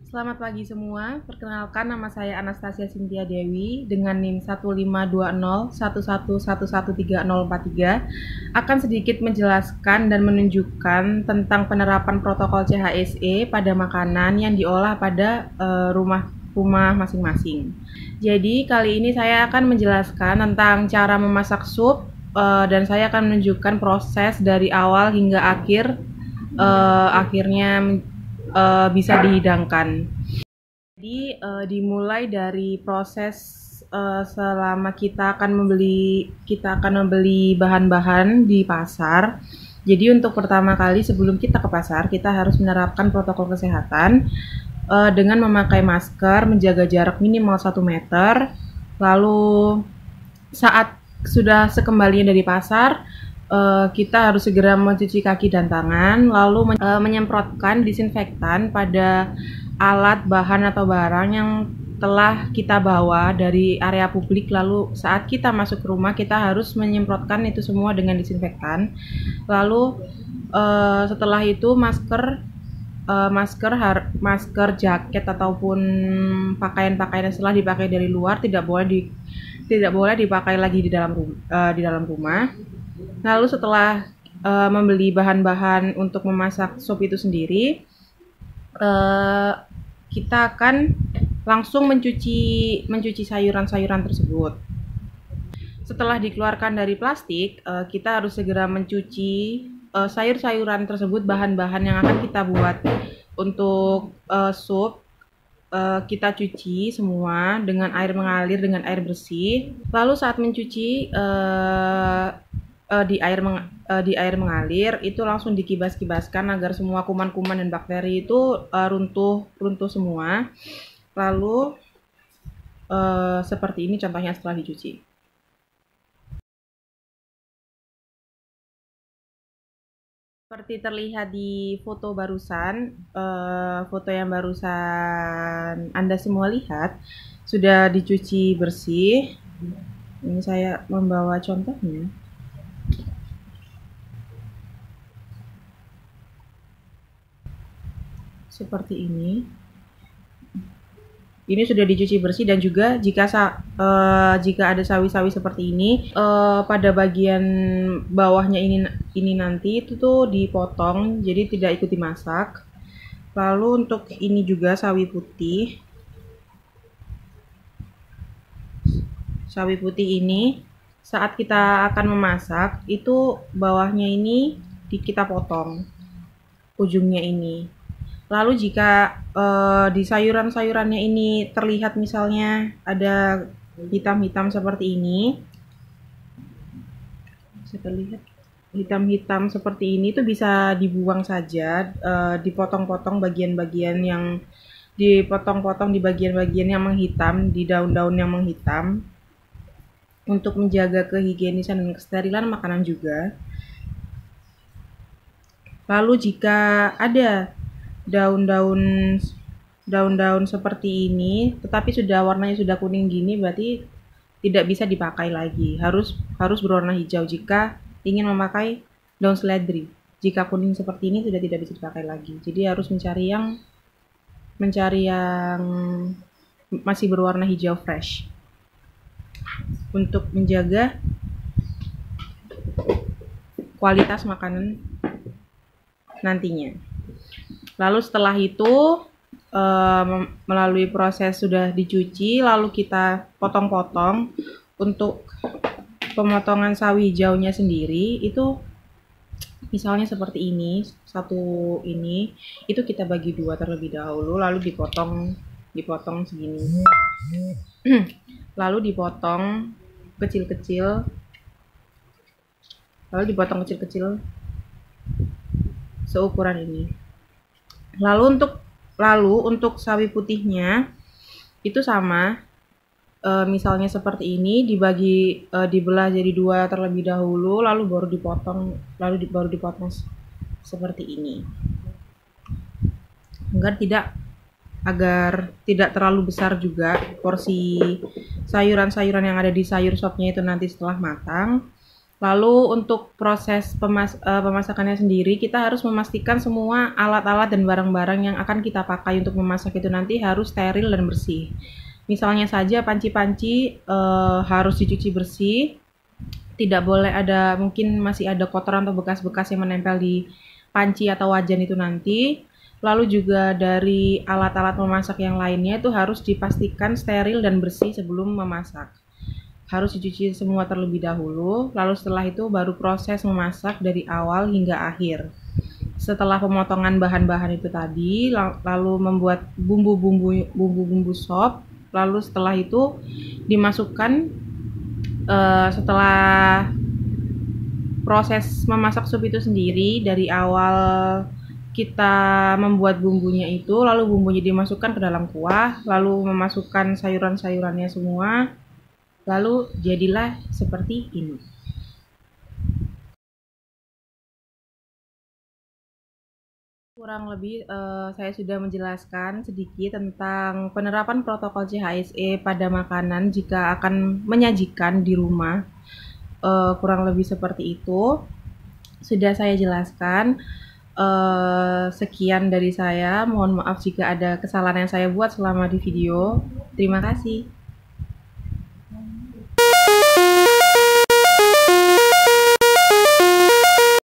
Selamat pagi semua, perkenalkan nama saya Anastasia Cynthia Dewi dengan NIM 152011113043. Akan sedikit menjelaskan dan menunjukkan tentang penerapan protokol CHSE pada makanan yang diolah pada rumah masing-masing. Jadi kali ini saya akan menjelaskan tentang cara memasak sup dan saya akan menunjukkan proses dari awal hingga akhirnya bisa dihidangkan. Jadi dimulai dari proses selama kita akan membeli bahan-bahan di pasar. Jadi untuk pertama kali sebelum kita ke pasar, kita harus menerapkan protokol kesehatan dengan memakai masker, menjaga jarak minimal 1 meter. Lalu saat sudah sekembalinya dari pasar, kita harus segera mencuci kaki dan tangan, lalu menyemprotkan disinfektan pada alat, bahan atau barang yang telah kita bawa dari area publik. Lalu saat kita masuk ke rumah, kita harus menyemprotkan itu semua dengan disinfektan. Lalu setelah itu masker, jaket ataupun pakaian-pakaian yang setelah dipakai dari luar tidak boleh dipakai lagi di dalam rumah. Lalu setelah membeli bahan-bahan untuk memasak sup itu sendiri, kita akan langsung mencuci sayuran-sayuran tersebut. Setelah dikeluarkan dari plastik, kita harus segera mencuci sayur-sayuran tersebut, bahan-bahan yang akan kita buat untuk sup. Kita cuci semua dengan air mengalir, dengan air bersih. Lalu saat mencuci di air mengalir itu langsung dikibas-kibaskan agar semua kuman-kuman dan bakteri itu runtuh semua. Lalu seperti ini contohnya setelah dicuci. Seperti terlihat di foto yang barusan Anda semua lihat, sudah dicuci bersih. Ini saya membawa contohnya. Seperti ini. Ini sudah dicuci bersih, dan juga jika ada sawi-sawi seperti ini, pada bagian bawahnya ini nanti itu tuh dipotong, jadi tidak ikut dimasak. Lalu untuk ini juga sawi putih ini saat kita akan memasak itu bawahnya ini kita potong ujungnya ini. Lalu jika di sayurannya ini terlihat misalnya ada hitam-hitam seperti ini, hitam-hitam seperti ini itu bisa dibuang saja, dipotong-potong bagian-bagian yang dipotong-potong di bagian-bagian yang menghitam, di daun-daun yang menghitam, untuk menjaga kehigienisan dan kesterilan makanan juga. Lalu jika ada daun-daun seperti ini tetapi warnanya sudah kuning gini, berarti tidak bisa dipakai lagi, harus berwarna hijau jika ingin memakai daun seledri. Jika kuning seperti ini sudah tidak bisa dipakai lagi, jadi harus mencari yang masih berwarna hijau fresh untuk menjaga kualitas makanan nantinya. Lalu setelah itu melalui proses sudah dicuci, lalu kita potong-potong. Untuk pemotongan sawi hijaunya sendiri itu misalnya seperti ini, satu ini itu kita bagi dua terlebih dahulu, lalu dipotong segini. Lalu dipotong kecil-kecil, seukuran ini. Lalu untuk sawi putihnya itu sama, misalnya seperti ini, dibelah jadi dua terlebih dahulu, lalu baru dipotong seperti ini, agar tidak terlalu besar juga porsi sayuran-sayuran yang ada di sayur sopnya itu nanti setelah matang. Lalu untuk proses pemasakannya sendiri, kita harus memastikan semua alat-alat dan barang-barang yang akan kita pakai untuk memasak itu nanti harus steril dan bersih. Misalnya saja panci-panci harus dicuci bersih, tidak boleh ada mungkin masih ada kotoran atau bekas-bekas yang menempel di panci atau wajan itu nanti. Lalu juga dari alat-alat memasak yang lainnya itu harus dipastikan steril dan bersih sebelum memasak. Harus dicuci semua terlebih dahulu, lalu setelah itu baru proses memasak dari awal hingga akhir. Setelah pemotongan bahan-bahan itu tadi, lalu membuat bumbu-bumbu sop, lalu setelah itu dimasukkan setelah proses memasak sup itu sendiri dari awal kita membuat bumbunya itu, lalu bumbunya dimasukkan ke dalam kuah, lalu memasukkan sayuran-sayurannya semua, lalu jadilah seperti ini. Kurang lebih saya sudah menjelaskan sedikit tentang penerapan protokol CHSE pada makanan jika akan menyajikan di rumah. Kurang lebih seperti itu. Sudah saya jelaskan. Sekian dari saya. Mohon maaf jika ada kesalahan yang saya buat selama di video. Terima kasih.